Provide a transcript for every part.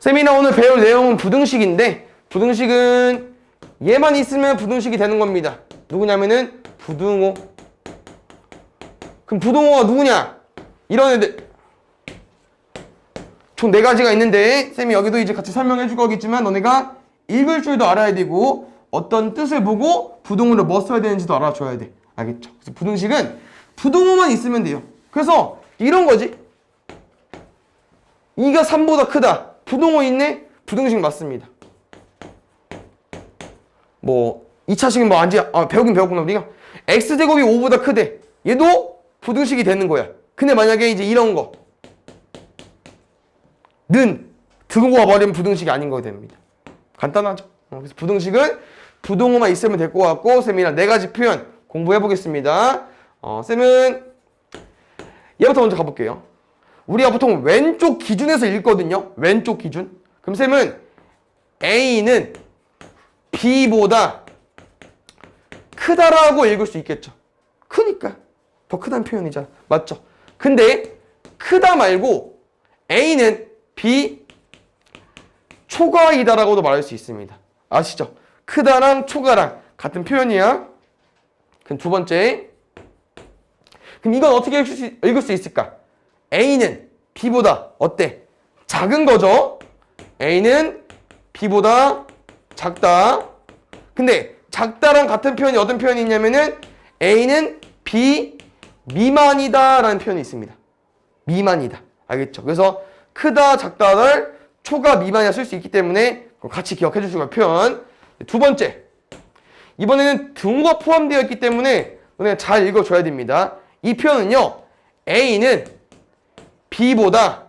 쌤이랑 오늘 배울 내용은 부등식인데 부등식은 얘만 있으면 부등식이 되는 겁니다. 누구냐면은 부등호. 그럼 부등호가 누구냐? 이런 애들 총 4가지가 있는데 쌤이 여기도 이제 같이 설명해 줄 거겠지만 너네가 읽을 줄도 알아야 되고 어떤 뜻을 보고 부등호를 뭐 써야 되는지도 알아줘야 돼. 알겠죠? 그래서 부등식은 부등호만 있으면 돼요. 그래서 이런 거지. 2가 3보다 크다. 부등호 있네? 부등식 맞습니다. 뭐 2차식은 뭐 안지 배우긴 배웠구나 우리가. x제곱이 5보다 크대. 얘도 부등식이 되는 거야. 근데 만약에 이제 이런 거 는 등호가 버리면 부등식이 아닌 거 됩니다. 간단하죠? 그래서 부등식은 부등호만 있으면 될 것 같고 쌤이랑 4가지 표현 공부해 보겠습니다. 쌤은 얘부터 먼저 가볼게요. 우리가 보통 왼쪽 기준에서 읽거든요. 왼쪽 기준. 그럼 쌤은 A는 B보다 크다라고 읽을 수 있겠죠. 크니까 더 크다는 표현이잖아. 맞죠? 근데 크다 말고 A는 B 초과이다라고도 말할 수 있습니다. 아시죠? 크다랑 초과랑 같은 표현이야. 그럼 두 번째. 그럼 이건 어떻게 읽을 수 있을까? A는 B보다 어때? 작은 거죠? A는 B보다 작다. 근데 작다랑 같은 표현이 어떤 표현이 있냐면은 A는 B 미만이다 라는 표현이 있습니다. 미만이다. 알겠죠? 그래서 크다, 작다를 초과, 미만이라 쓸 수 있기 때문에 같이 기억해 주시고 표현. 두 번째. 이번에는 등호가 포함되어 있기 때문에 너네가 잘 읽어줘야 됩니다. 이 표현은요. A는 B보다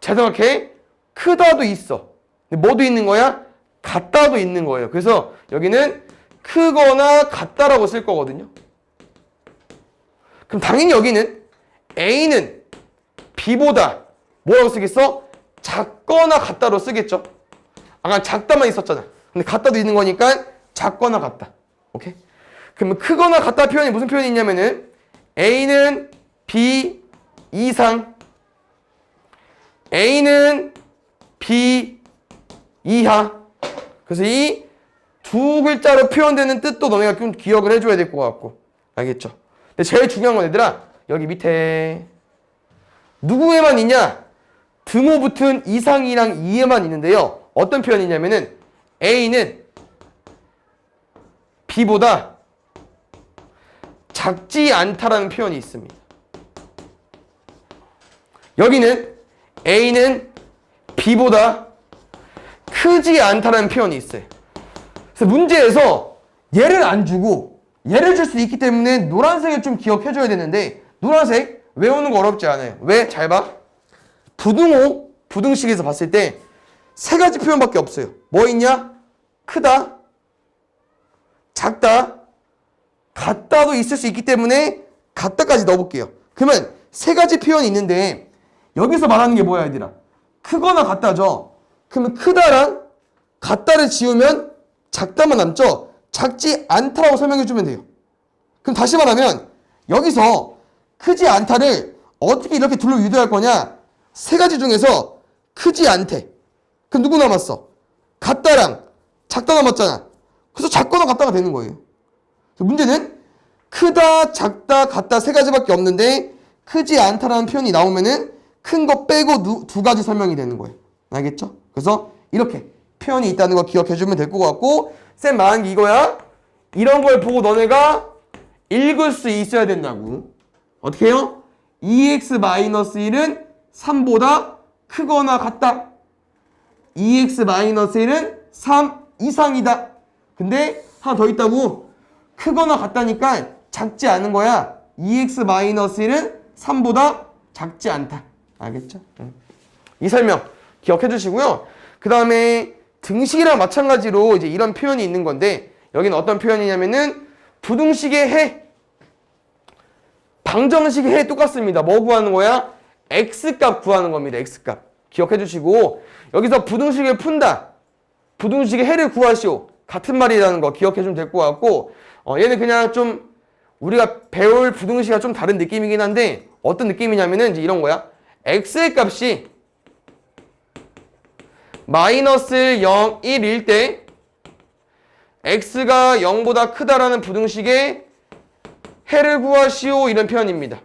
잘 생각해. 크다도 있어. 근데 뭐도 있는 거야? 같다도 있는 거예요. 그래서 여기는 크거나 같다라고 쓸 거거든요. 그럼 당연히 여기는 A는 B보다 뭐라고 쓰겠어? 작거나 같다로 쓰겠죠. 아까 작다만 있었잖아. 근데 같다도 있는 거니까 작거나 같다. 오케이? 그러면 크거나 같다 표현이 무슨 표현이 있냐면은 A는 B 이상, A는 B 이하. 그래서 이 두 글자로 표현되는 뜻도 너네가 좀 기억을 해줘야 될 것 같고. 알겠죠? 근데 제일 중요한 건 얘들아 여기 밑에 누구에만 있냐? 등호 붙은 이상이랑 이에만 있는데요. 어떤 표현이냐면은 A는 B보다 작지 않다라는 표현이 있습니다. 여기는 A는 B보다 크지 않다라는 표현이 있어요. 그래서 문제에서 얘를 안 주고 얘를 줄 수 있기 때문에 노란색을 좀 기억해줘야 되는데 노란색 외우는 거 어렵지 않아요. 왜? 잘 봐. 부등호, 부등식에서 봤을 때 3가지 표현밖에 없어요. 뭐 있냐? 크다, 작다, 같다도 있을 수 있기 때문에 같다까지 넣어볼게요. 그러면 3가지 표현이 있는데 여기서 말하는 게 뭐야 얘들아? 크거나 같다죠? 그러면 크다랑 같다를 지우면 작다만 남죠? 작지 않다라고 설명해주면 돼요. 그럼 다시 말하면 여기서 크지 않다를 어떻게 이렇게 둘로 유도할 거냐? 3가지 중에서 크지 않대. 그럼 누구 남았어? 같다랑 작다 남았잖아. 그래서 작거나 같다가 되는 거예요. 문제는 크다, 작다, 같다 3가지밖에 없는데 크지 않다라는 표현이 나오면은 큰 거 빼고 2가지 설명이 되는 거예요. 알겠죠? 그래서 이렇게 표현이 있다는 거 기억해주면 될 것 같고 쌤 말한 게 이거야. 이런 걸 보고 너네가 읽을 수 있어야 된다고. 어떻게 해요? 2x-1은 3보다 크거나 같다. 2x-1은 3 이상이다. 근데 하나 더 있다고. 크거나 같다니까 작지 않은 거야. 2x-1은 3보다 작지 않다. 알겠죠? 이 설명 기억해 주시고요. 그 다음에 등식이랑 마찬가지로 이제 이런 표현이 있는 건데 여기는 어떤 표현이냐면은 부등식의 해, 방정식의 해 똑같습니다. 뭐 구하는 거야? x값 구하는 겁니다. x값. 기억해 주시고 여기서 부등식을 푼다. 부등식의 해를 구하시오. 같은 말이라는 거 기억해 주면 될 것 같고 얘는 그냥 좀 우리가 배울 부등식과 좀 다른 느낌이긴 한데 어떤 느낌이냐면은 이제 이런 거야. x의 값이 마이너스 0, 1일 때 x가 0보다 크다라는 부등식의 해를 구하시오 이런 표현입니다.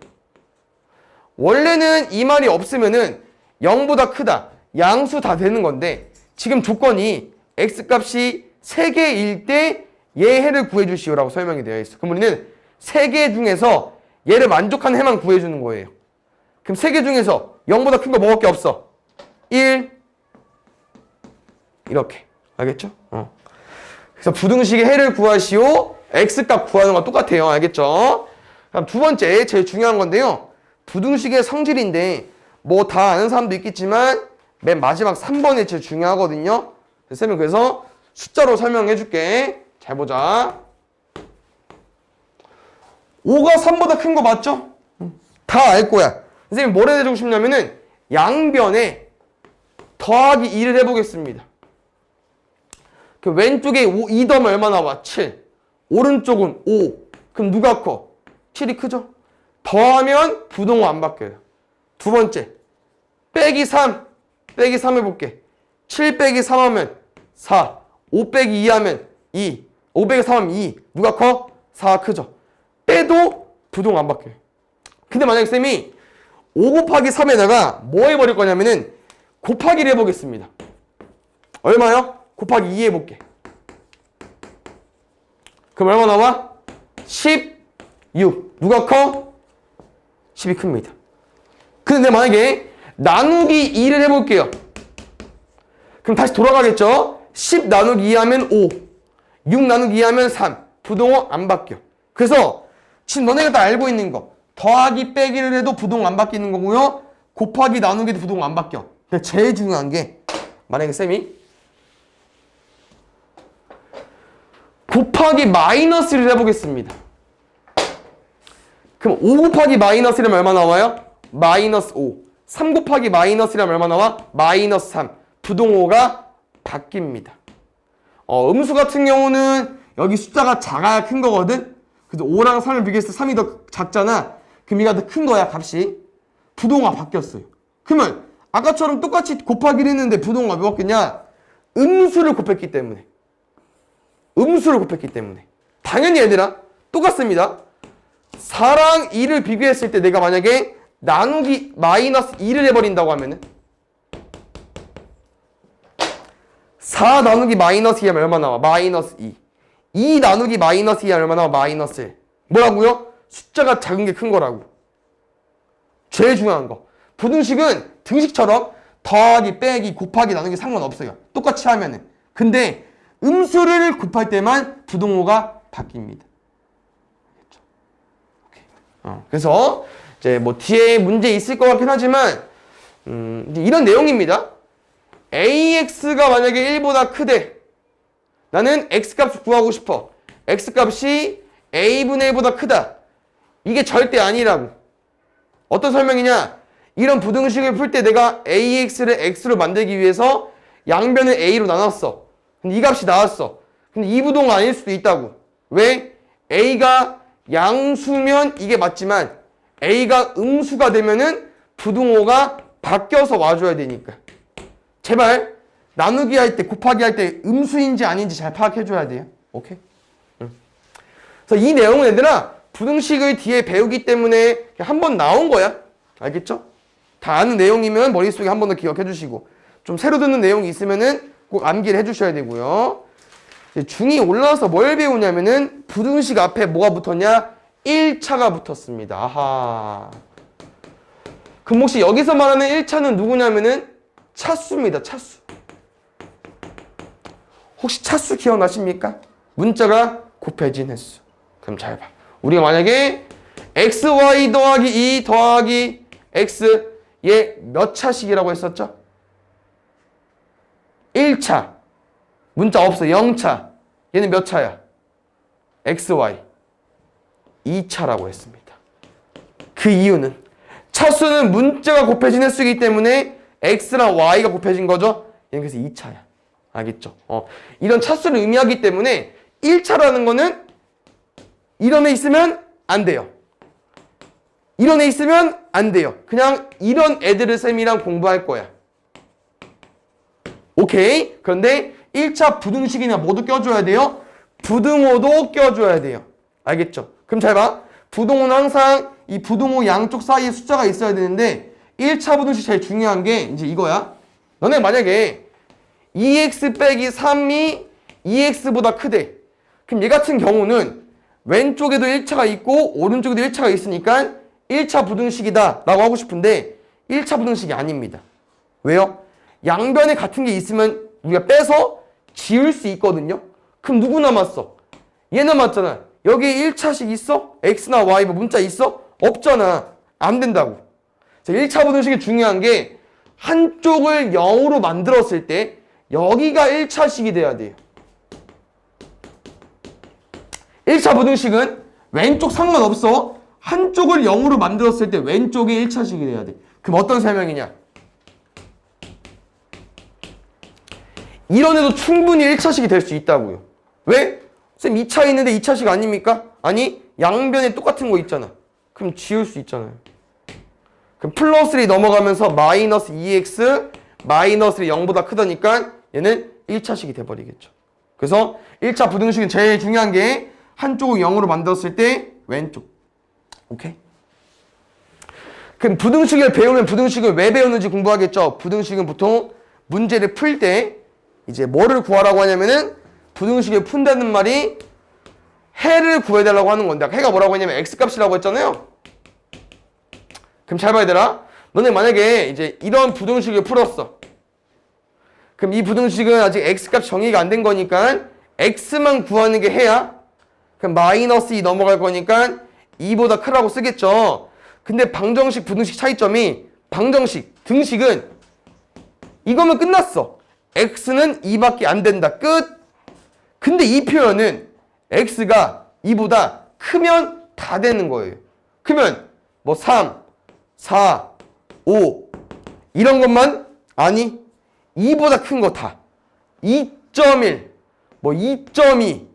원래는 이 말이 없으면은 0보다 크다, 양수 다 되는 건데 지금 조건이 x값이 3개일 때 얘 해를 구해주시오라고 설명이 되어 있어. 그럼 우리는 3개 중에서 얘를 만족하는 해만 구해주는 거예요. 그럼 3개 중에서 0보다 큰 거 뭐밖에 없어? 1 이렇게. 알겠죠? 그래서 부등식의 해를 구하시오. x값 구하는 건 똑같아요. 알겠죠? 그럼 두 번째 제일 중요한 건데요. 부등식의 성질인데 뭐 다 아는 사람도 있겠지만 맨 마지막 3번이 제일 중요하거든요. 쌤은 그래서 숫자로 설명해 줄게. 잘 보자. 5가 3보다 큰 거 맞죠? 다 알 거야. 선생님이 뭘 해주고 싶냐면은 양변에 더하기 2를 해보겠습니다. 그 왼쪽에 2 더하면 얼마 나와? 7. 오른쪽은 5. 그럼 누가 커? 7이 크죠? 더하면 부동호 안 바뀌어요. 두 번째. 빼기 3. 빼기 3 해볼게. 7 빼기 3 하면 4. 5 빼기 2 하면 2. 5 빼기 3 하면 2. 누가 커? 4가 크죠? 빼도 부동호 안 바뀌어요. 근데 만약에 쌤이 5 곱하기 3에다가 뭐 해버릴 거냐면은 곱하기를 해보겠습니다. 얼마요? 곱하기 2 해볼게. 그럼 얼마 나와? 16. 누가 커? 10이 큽니다. 근데 만약에 나누기 2를 해볼게요. 그럼 다시 돌아가겠죠? 10 나누기 2 하면 5. 6 나누기 2 하면 3. 부동호 안 바뀌어. 그래서 지금 너네가 다 알고 있는 거. 더하기 빼기를 해도 부동호 안 바뀌는 거고요. 곱하기 나누기도 부동호 안 바뀌어. 제일 중요한 게 만약에 쌤이 곱하기 마이너스를 해보겠습니다. 그럼 5 곱하기 마이너스라면 얼마 나와요? 마이너스 5. 3 곱하기 마이너스라면 얼마 나와? 마이너스 3. 부동호가 바뀝니다. 음수 같은 경우는 여기 숫자가 작아야 큰 거거든? 그래서 5랑 3을 비교했을 때 3이 더 작잖아. 그럼 얘가 더 큰 거야, 값이. 부동호가 바뀌었어요. 그러면 아까처럼 똑같이 곱하기를 했는데 부동호가 왜 바뀌었냐? 음수를 곱했기 때문에. 음수를 곱했기 때문에. 당연히 얘들아 똑같습니다. 4랑 2를 비교했을 때 내가 만약에 나누기 마이너스 2를 해버린다고 하면은 4 나누기 마이너스 2 하면 얼마 나와? 마이너스 2. 2 나누기 마이너스 2 하면 얼마 나와? 마이너스 1. 뭐라고요? 숫자가 작은 게 큰 거라고. 제일 중요한 거. 부등식은 등식처럼 더하기, 빼기, 곱하기, 나누기 상관없어요. 똑같이 하면은. 근데 음수를 곱할 때만 부동호가 바뀝니다. 알겠죠? 오케이. 그래서 이제 뭐 뒤에 문제 있을 것 같긴 하지만 이제 이런 내용입니다. AX가 만약에 1보다 크대. 나는 X값을 구하고 싶어. X값이 A분의 1보다 크다. 이게 절대 아니라고. 어떤 설명이냐? 이런 부등식을 풀 때 내가 AX를 X로 만들기 위해서 양변을 A로 나눴어. 근데 이 값이 나왔어. 근데 이 부동은 아닐 수도 있다고. 왜? A가 양수면 이게 맞지만 A가 음수가 되면은 부등호가 바뀌어서 와줘야 되니까. 제발 나누기 할 때, 곱하기 할 때 음수인지 아닌지 잘 파악해줘야 돼요. 오케이? 그래서 이 내용은 얘들아 부등식을 뒤에 배우기 때문에 한 번 나온 거야. 알겠죠? 다 아는 내용이면 머릿속에 한 번 더 기억해 주시고 좀 새로 듣는 내용이 있으면은 꼭 암기를 해 주셔야 되고요. 중2 올라와서 뭘 배우냐면은 부등식 앞에 뭐가 붙었냐? 1차가 붙었습니다. 아하. 그럼 혹시 여기서 말하는 1차는 누구냐면은 차수입니다. 차수. 혹시 차수 기억나십니까? 문자가 곱해진 횟수. 그럼 잘 봐. 우리가 만약에 xy 더하기 2 더하기 x 얘 몇 차식이라고 했었죠? 1차. 문자 없어. 0차. 얘는 몇 차야? xy 2차라고 했습니다. 그 이유는 차수는 문자가 곱해진 횟수이기 때문에 x랑 y가 곱해진 거죠. 얘는 그래서 2차야. 알겠죠? 이런 차수를 의미하기 때문에 1차라는 거는 이런 애 있으면 안 돼요. 이런 애 있으면 안 돼요. 그냥 이런 애들을 쌤이랑 공부할 거야. 오케이. 그런데 1차 부등식이나 모두 껴줘야 돼요. 부등호도 껴줘야 돼요. 알겠죠? 그럼 잘 봐. 부등호는 항상 이 부등호 양쪽 사이에 숫자가 있어야 되는데 1차 부등식 제일 중요한 게 이제 이거야. 너네 만약에 2x 빼기 3이 2x보다 크대. 그럼 얘 같은 경우는 왼쪽에도 1차가 있고 오른쪽에도 1차가 있으니까 1차 부등식이다 라고 하고 싶은데 1차 부등식이 아닙니다. 왜요? 양변에 같은 게 있으면 우리가 빼서 지울 수 있거든요. 그럼 누구 남았어? 얘 남았잖아. 여기 1차식 있어? x나 y 뭐 문자 있어? 없잖아. 안 된다고. 자, 1차 부등식이 중요한 게 한쪽을 0으로 만들었을 때 여기가 1차식이 돼야 돼요. 1차 부등식은 왼쪽 상관없어. 한쪽을 0으로 만들었을 때 왼쪽이 1차식이 돼야 돼. 그럼 어떤 설명이냐? 이런 애도 충분히 1차식이 될 수 있다고요. 왜? 쌤 2차 있는데 2차식 아닙니까? 아니 양변에 똑같은 거 있잖아. 그럼 지울 수 있잖아요. 그럼 플러스를 넘어가면서 마이너스 2x 마이너스 0보다 크다니까 얘는 1차식이 돼버리겠죠. 그래서 1차 부등식은 제일 중요한 게 한쪽을 0으로 만들었을 때 왼쪽. 오케이? 그럼 부등식을 배우면 부등식을 왜 배우는지 공부하겠죠. 부등식은 보통 문제를 풀 때 이제 뭐를 구하라고 하냐면은 부등식을 푼다는 말이 해를 구해달라고 하는 건데 해가 뭐라고 했냐면 x값이라고 했잖아요. 그럼 잘 봐야 되라. 너네 만약에 이제 이런 부등식을 풀었어. 그럼 이 부등식은 아직 x값 정의가 안 된 거니까 x만 구하는 게 해야. 그럼 마이너스 2 넘어갈 거니까 2보다 크라고 쓰겠죠. 근데 방정식 부등식 차이점이 방정식 등식은 이거면 끝났어. x는 2밖에 안 된다. 끝. 근데 이 표현은 x가 2보다 크면 다 되는 거예요. 크면 뭐 3, 4, 5 이런 것만 아니 2보다 큰 거 다 2.1 뭐 2.2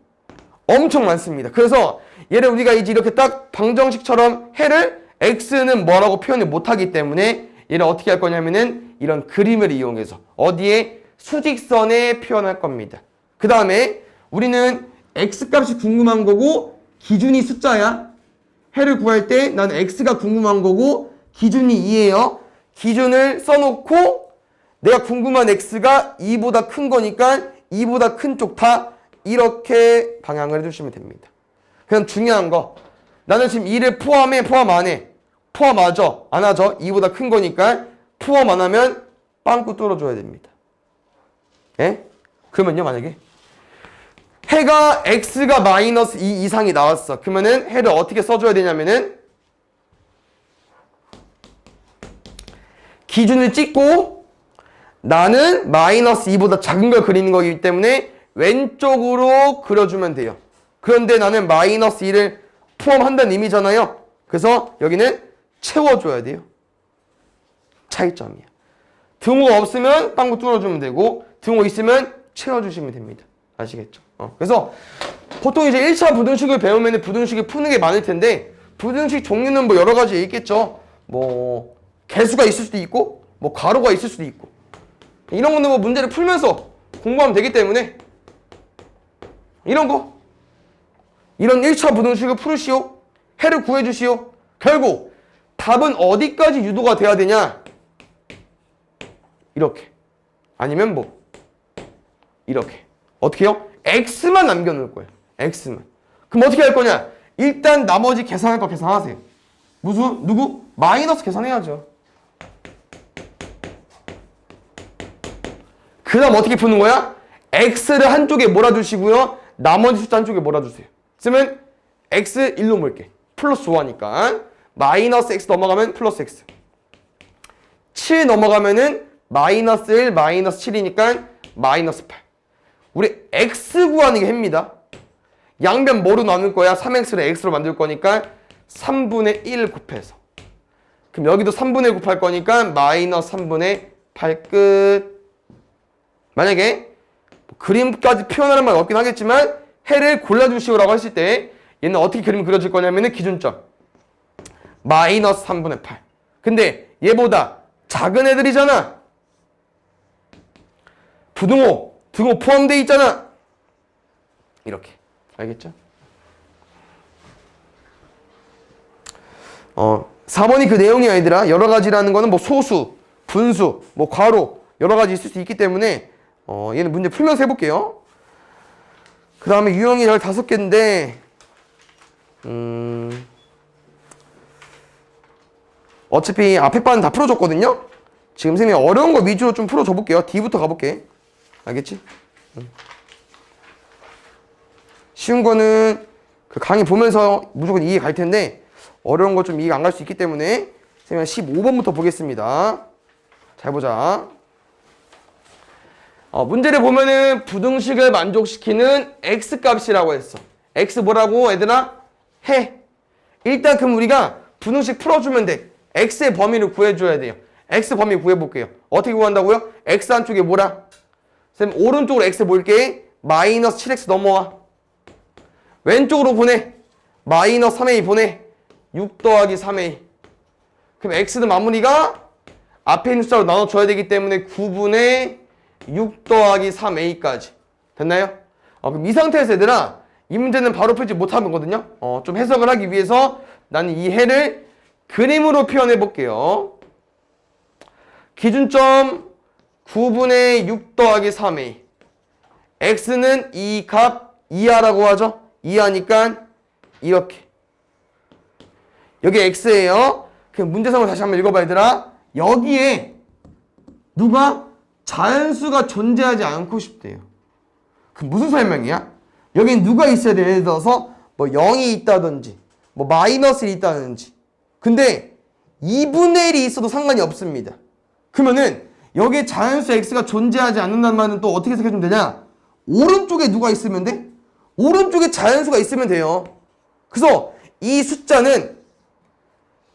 엄청 많습니다. 그래서 얘를 우리가 이제 이렇게 딱 방정식처럼 해를 x는 뭐라고 표현을 못하기 때문에 얘를 어떻게 할 거냐면은 이런 그림을 이용해서 어디에 수직선에 표현할 겁니다. 그 다음에 우리는 x값이 궁금한 거고 기준이 숫자야. 해를 구할 때 나는 x가 궁금한 거고 기준이 2예요. 기준을 써놓고 내가 궁금한 x가 2보다 큰 거니까 2보다 큰 쪽 다 이렇게 방향을 해주시면 됩니다. 그냥 중요한 거 나는 지금 2를 포함해 포함 안 해? 포함하죠? 안 하죠? 2보다 큰 거니까 포함 안 하면 빵꾸 뚫어줘야 됩니다. 예? 그러면요 만약에 해가 x가 마이너스 2 이상이 나왔어. 그러면은 해를 어떻게 써줘야 되냐면은 기준을 찍고 나는 마이너스 2보다 작은 걸 그리는 거기 때문에 왼쪽으로 그려주면 돼요. 그런데 나는 마이너스 2를 포함한다는 의미잖아요. 그래서 여기는 채워줘야 돼요. 차이점이야. 등호가 없으면 빵구 뚫어주면 되고 등호 있으면 채워주시면 됩니다. 아시겠죠? 그래서 보통 이제 1차 부등식을 배우면 부등식을 푸는 게 많을 텐데 부등식 종류는 뭐 여러 가지 있겠죠. 뭐 개수가 있을 수도 있고 뭐 가로가 있을 수도 있고 이런 거는 뭐 문제를 풀면서 공부하면 되기 때문에 이런 거 이런 1차 부등식을 풀으시오. 해를 구해주시오. 결국 답은 어디까지 유도가 돼야 되냐? 이렇게 아니면 뭐 이렇게 어떻게 해요? x만 남겨놓을 거예요. x만. 그럼 어떻게 할 거냐? 일단 나머지 계산할 거 계산하세요. 무슨? 누구? 마이너스 계산해야죠. 그 다음 어떻게 푸는 거야? x를 한쪽에 몰아주시고요. 나머지 숫자 한쪽에 몰아주세요. 쓰면 x 1로 몰게. 플러스 5하니까 마이너스 x 넘어가면 플러스 x 7 넘어가면은 마이너스 1 마이너스 7이니까 마이너스 8 우리 x 구하는 게 해입니다. 양변 뭐로 나눌 거야? 3x를 x로 만들 거니까 3분의 1 곱해서 그럼 여기도 3분의 1 곱할 거니까 마이너스 3분의 8 끝. 만약에 그림까지 표현하는 말 없긴 하겠지만 해를 골라주시오라고 했을 때 얘는 어떻게 그림 그려질 거냐면은 기준점 마이너스 3분의 8 근데 얘보다 작은 애들이잖아. 부등호, 등호 포함되어 있잖아. 이렇게. 알겠죠? 4번이 그 내용이야, 얘들아. 여러 가지라는 거는 뭐 소수, 분수, 뭐 괄호, 여러 가지 있을 수 있기 때문에, 얘는 문제 풀면서 해볼게요. 그 다음에 유형이 15개인데, 어차피 앞에 바는 다 풀어줬거든요? 지금 선생님이 어려운 거 위주로 좀 풀어줘 볼게요. D부터 가볼게. 알겠지? 쉬운 거는 그 강의 보면서 무조건 이해 갈 텐데, 어려운 거 좀 이해가 안 갈 수 있기 때문에 선생님이 15번부터 보겠습니다. 잘 보자. 문제를 보면은 부등식을 만족시키는 x값이라고 했어. x 뭐라고 얘들아? 해. 일단 그럼 우리가 부등식 풀어주면 돼. x의 범위를 구해줘야 돼요. x 범위 구해볼게요. 어떻게 구한다고요? x 한쪽에 뭐라? 선생님 오른쪽으로 x 볼게. 마이너스 7x 넘어와. 왼쪽으로 보내. 마이너스 3a 보내. 6 더하기 3a. 그럼 x는 마무리가 앞에 있는 숫자로 나눠줘야 되기 때문에 9분의 6 더하기 3a까지. 됐나요? 그럼 이 상태에서 얘들아, 이 문제는 바로 풀지 못하는 거거든요. 좀 해석을 하기 위해서 나는 이 해를 그림으로 표현해 볼게요. 기준점 9분의 6 더하기 3a. x는 이 값 이하라고 하죠. 이하니까 이렇게. 여기 x예요. 그럼 문제성을 다시 한번 읽어봐, 얘들아. 여기에 누가 자연수가 존재하지 않고 싶대요. 그 무슨 설명이야? 여긴 누가 있어야 돼? 예를 들어서 뭐 0이 있다든지 뭐 마이너스 1이 있다든지. 근데 2분의 1이 있어도 상관이 없습니다. 그러면은 여기에 자연수 x가 존재하지 않는다는 말은 또 어떻게 생각하면 되냐? 오른쪽에 누가 있으면 돼? 오른쪽에 자연수가 있으면 돼요. 그래서 이 숫자는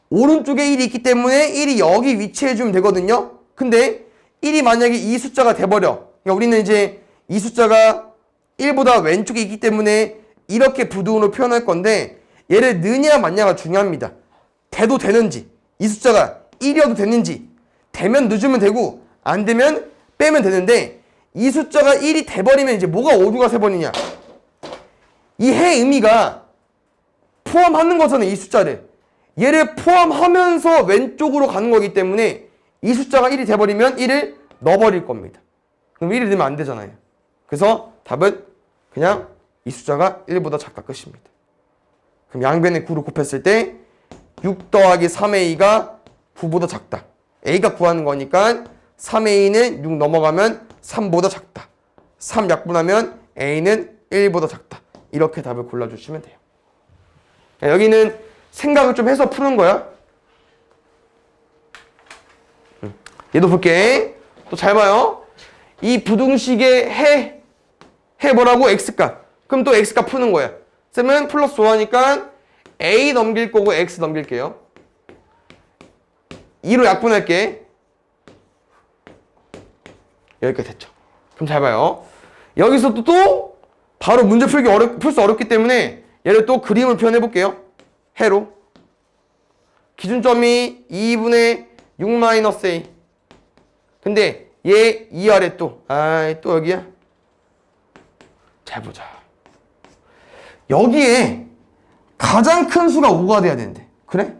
오른쪽에 1이 있기 때문에 1이 여기 위치해주면 되거든요. 근데 1이 만약에 이 숫자가 돼버려. 그러니까 우리는 이제 이 숫자가 1보다 왼쪽에 있기 때문에 이렇게 부등호로 표현할 건데, 얘를 느냐 맞냐가 중요합니다. 돼도 되는지, 이 숫자가 1이어도 되는지, 되면 넣어주면 되고 안 되면 빼면 되는데, 이 숫자가 1이 돼버리면 이제 뭐가 오류가 세번이냐, 이 해 의미가 포함하는 거잖아요. 이 숫자를 얘를 포함하면서 왼쪽으로 가는 거기 때문에 이 숫자가 1이 돼버리면 1을 넣어버릴 겁니다. 그럼 1이 되면 안 되잖아요. 그래서 답은 그냥 이 숫자가 1보다 작다 끝입니다. 그럼 양변에 9를 곱했을 때 6 더하기 3a가 9보다 작다. a가 구하는 거니까 3a는 6 넘어가면 3보다 작다. 3 약분하면 a는 1보다 작다. 이렇게 답을 골라주시면 돼요. 여기는 생각을 좀 해서 푸는 거야. 얘도 볼게. 또 잘 봐요. 이 부등식의 해 뭐라고? x값. 그럼 또 x값 푸는 거야. 쌤은 플러스 5하니까 a 넘길 거고 x 넘길게요. 2로 약분할게. 여기까지 됐죠. 그럼 잘 봐요. 여기서 또 바로 문제 풀 수 어렵기 때문에 얘를 또 그림을 표현해 볼게요. 해로. 기준점이 2분의 6-a. 근데 얘 2아래 또. 또 여기야. 잘 보자. 여기에 가장 큰 수가 5가 돼야 되는데. 그래?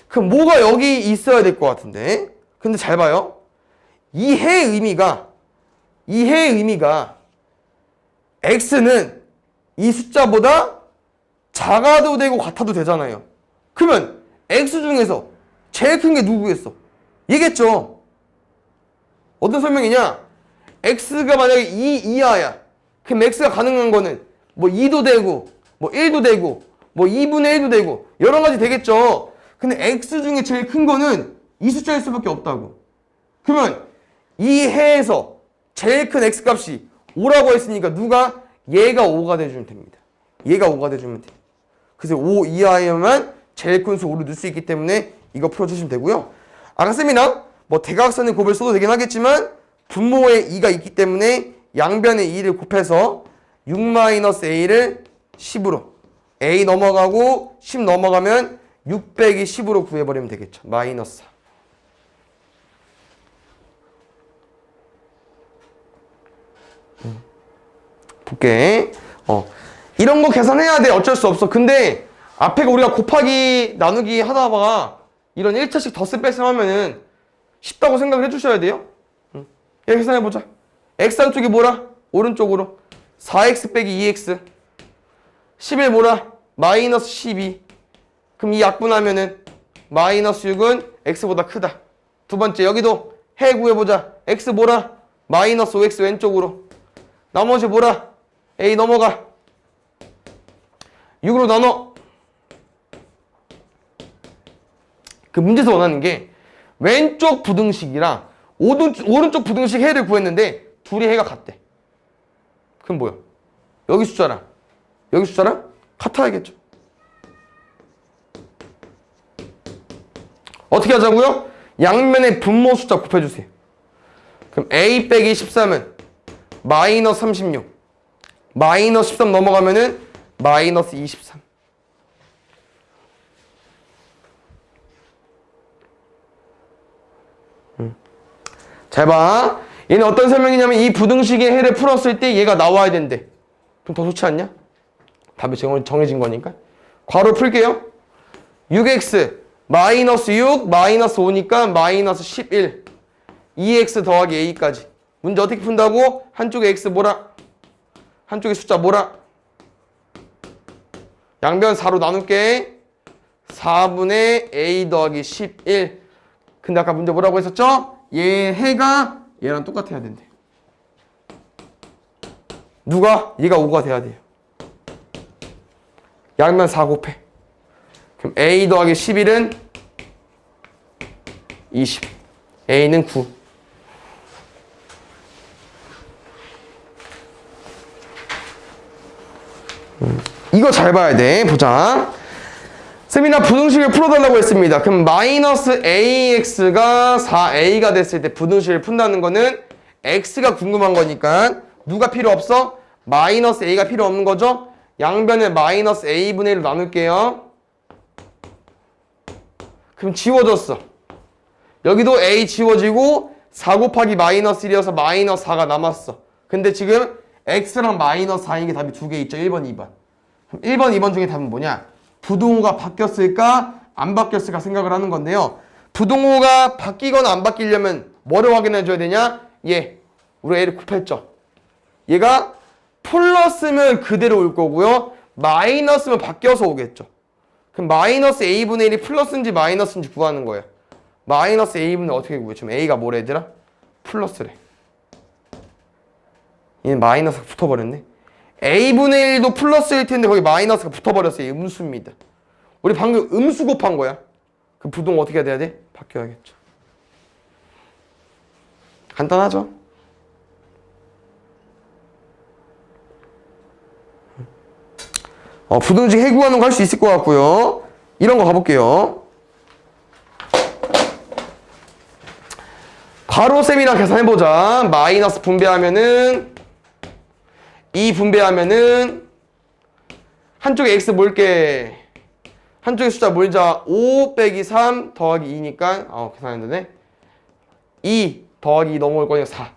그럼 뭐가 여기 있어야 될 것 같은데. 근데 잘 봐요. 이 해의 의미가 x는 이 숫자보다 작아도 되고 같아도 되잖아요. 그러면 x 중에서 제일 큰 게 누구겠어? 얘겠죠. 어떤 설명이냐? x가 만약에 2 이하야. 그럼 x가 가능한 거는 뭐 2도 되고 뭐 1도 되고 뭐 2분의 1도 되고 여러 가지 되겠죠. 근데 x 중에 제일 큰 거는 이 숫자일 수밖에 없다고. 그러면 이 해에서 제일 큰 x값이 5라고 했으니까 누가? 얘가 5가 돼주면 됩니다. 얘가 5가 돼주면 돼. 그래서 5 이하에만 제일 큰 수 5를 넣을 수 있기 때문에 이거 풀어주시면 되고요. 아까 쌤이랑 뭐 대각선의 곱을 써도 되긴 하겠지만 분모에 2가 있기 때문에 양변에 2를 곱해서 6-a를 10으로 a 넘어가고 10 넘어가면 6 빼기 10으로 구해버리면 되겠죠. 마이너스 4. 볼게. 이런 거 계산해야 돼. 어쩔 수 없어. 근데 앞에 우리가 곱하기 나누기 하다가 이런 1차씩 덧셈 뺄셈 하면은 쉽다고 생각을 해주셔야 돼요. 얘 계산해보자. x 한쪽이 뭐라? 오른쪽으로 4x 빼기 2x 11 뭐라? 마이너스 12. 그럼 이 약분하면은 마이너스 6은 x보다 크다. 두 번째 여기도 해 구해보자. x 뭐라? 마이너스 5x 왼쪽으로. 나머지 뭐라? a 넘어가. 6으로 나눠. 그 문제에서 원하는 게 왼쪽 부등식이랑 오른쪽 부등식 해를 구했는데 둘이 해가 같대. 그럼 뭐야? 여기 숫자랑 여기 숫자랑 같아야겠죠. 어떻게 하자고요? 양면의 분모 숫자 곱해주세요. 그럼 a 빼기 13은 마이너스 36. 마이너스 13 넘어가면은 마이너스 23. 잘 봐. 얘는 어떤 설명이냐면 이 부등식의 해를 풀었을 때 얘가 나와야 된대. 그럼 더 좋지 않냐? 답이 정해진 거니까. 괄호 풀게요. 6x 마이너스 6 마이너스 5니까 마이너스 11. 2x 더하기 a까지. 문제 어떻게 푼다고? 한쪽에 x 뭐라? 한쪽에 숫자 뭐라? 양변 4로 나눌게. 4분의 a 더하기 11. 근데 아까 문제 뭐라고 했었죠? 얘 해가 얘랑 똑같아야 된대. 누가? 얘가 5가 돼야 돼요. 양면 4 곱해. 그럼 a 더하기 11은 20. a는 9. 이거 잘 봐야 돼. 보자. 쌤이나 부등식을 풀어달라고 했습니다. 그럼 마이너스 ax가 4a가 됐을 때 부등식을 푼다는 거는 x가 궁금한 거니까 누가 필요 없어? 마이너스 a가 필요 없는 거죠? 양변을 마이너스 a분의 1로 나눌게요. 그럼 지워졌어. 여기도 a 지워지고 4 곱하기 마이너스 1이어서 마이너스 4가 남았어. 근데 지금 x랑 마이너스 4인 게 답이 두 개 있죠. 1번, 2번. 그럼 1번, 2번 중에 답은 뭐냐? 부동호가 바뀌었을까? 안 바뀌었을까 생각을 하는 건데요. 부동호가 바뀌거나 안 바뀌려면 뭐를 확인해 줘야 되냐? 얘. 우리가 얘를 곱했죠. 얘가 플러스면 그대로 올 거고요. 마이너스면 바뀌어서 오겠죠. 그럼 마이너스 a분의 1이 플러스인지 마이너스인지 구하는 거예요. 마이너스 a분의 어떻게 구해? 지금 a가 뭐래 얘들아? 플러스래. 얘는 마이너스가 붙어버렸네. a분의 1도 플러스일 텐데 거기 마이너스가 붙어버렸어요. 음수입니다. 우리 방금 음수 곱한 거야. 그럼 부동 어떻게 돼야 돼? 바뀌어야겠죠. 간단하죠? 부등식 해구하는 거 할 수 있을 것 같고요. 이런 거 가볼게요. 괄호셈이랑 계산해보자. 마이너스 분배하면은 2 분배하면은 한쪽에 x 몰게. 한쪽에 숫자 몰자. 5 빼기 3 더하기 2니까 계산했는데 2 더하기 2 넘어올 거니까 4.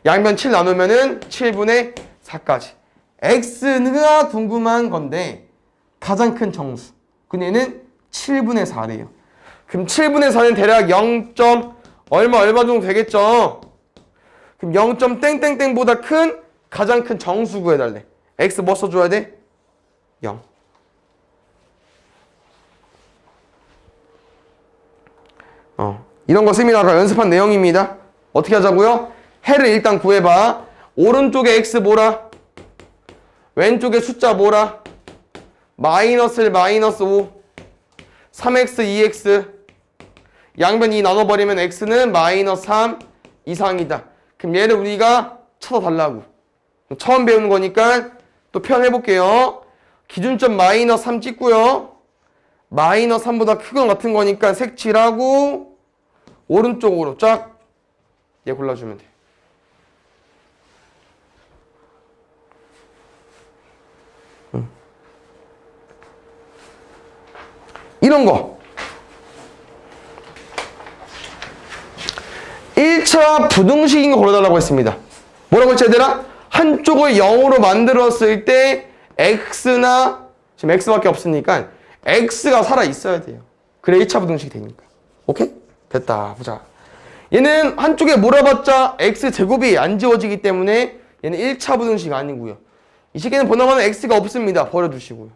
양변 7 나누면은 7분의 4까지. x가 궁금한 건데 가장 큰 정수. 근데는 7분의 4래요. 그럼 7분의 4는 대략 0. 얼마 정도 되겠죠? 그럼 0. 땡땡땡보다 큰 가장 큰 정수 구해달래. x 뭐 써줘야 돼? 0. 이런 거 세미나가 연습한 내용입니다. 어떻게 하자고요? 해를 일단 구해봐. 오른쪽에 x 뭐라? 왼쪽에 숫자 뭐라? 마이너스 1, 마이너스 5 3x, 2x 양변 2 나눠버리면 x는 마이너스 3 이상이다. 그럼 얘를 우리가 찾아달라고. 처음 배우는 거니까 또 표현해볼게요. 기준점 마이너스 3 찍고요. 마이너스 3보다 크건 같은 거니까 색칠하고 오른쪽으로 쫙 얘 골라주면 돼. 이런 거 1차 부등식인 거 걸어달라고 했습니다. 뭐라고 했지 얘들아? 한쪽을 0으로 만들었을 때 x나 지금 x밖에 없으니까 x가 살아있어야 돼요. 그래 1차 부등식이 되니까. 오케이? 됐다. 보자. 얘는 한쪽에 몰아봤자 x제곱이 안 지워지기 때문에 얘는 1차 부등식 아니고요. 이 식에는 번호만은 x가 없습니다. 버려두시고요.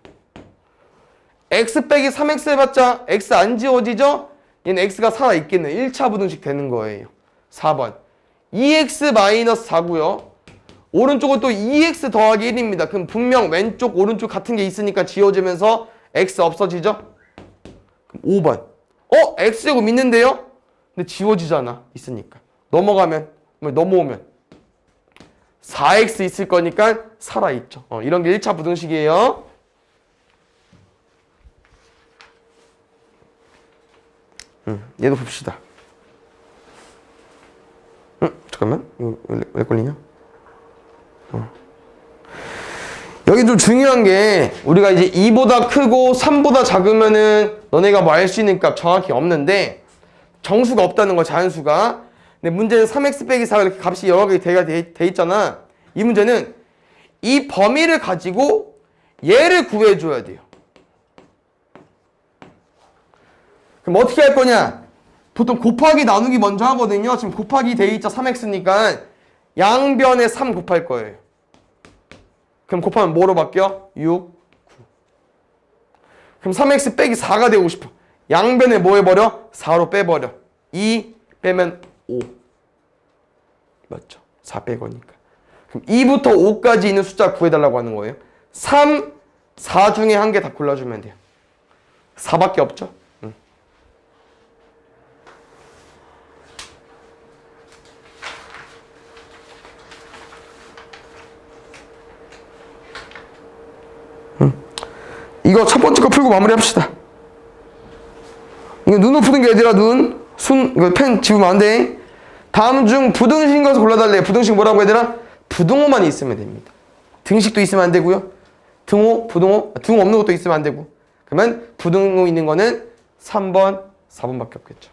x 빼기 3x 해봤자 x 안 지워지죠? 얘는 x가 살아있겠네. 1차 부등식 되는 거예요. 4번 2x-4고요. 오른쪽은 또 2x 더하기 1입니다. 그럼 분명 왼쪽 오른쪽 같은 게 있으니까 지워지면서 x 없어지죠? 그럼 5번 x제곱 있는데요? 근데 지워지잖아. 있으니까. 넘어오면 4x 있을 거니까 살아있죠. 이런 게 1차 부등식이에요. 얘도 봅시다. 잠깐만. 이거 왜 걸리냐? 여기 좀 중요한 게 우리가 이제 2보다 크고 3보다 작으면은 너네가 뭐 알 수 있는 값 정확히 없는데 정수가 없다는 거 자연수가. 근데 문제는 3x 빼기 4가 이렇게 값이 여러 개 돼 있잖아. 이 문제는 이 범위를 가지고 얘를 구해줘야 돼요. 그럼 어떻게 할 거냐? 보통 곱하기 나누기 먼저 하거든요. 지금 곱하기 돼 있자 3x니까 양변에 3 곱할 거예요. 그럼 곱하면 뭐로 바뀌어? 6, 9. 그럼 3x 빼기 4가 되고 싶어. 양변에 뭐 해버려? 4로 빼버려. 2 빼면 5. 맞죠? 4 빼거니까. 그럼 2부터 5까지 있는 숫자 구해달라고 하는 거예요. 3, 4 중에 한 개 다 골라주면 돼요. 4밖에 없죠? 이거 첫 번째 거 풀고 마무리합시다. 이거 눈으로 푸는 게 얘들아 눈. 이거 펜 집으면 안 돼. 다음 중 부등식인 것을 골라달래요. 부등식 뭐라고 얘들아? 부등호만 있으면 됩니다. 등식도 있으면 안 되고요. 등호, 부등호, 등호 없는 것도 있으면 안 되고. 그러면 부등호 있는 거는 3번, 4번밖에 없겠죠.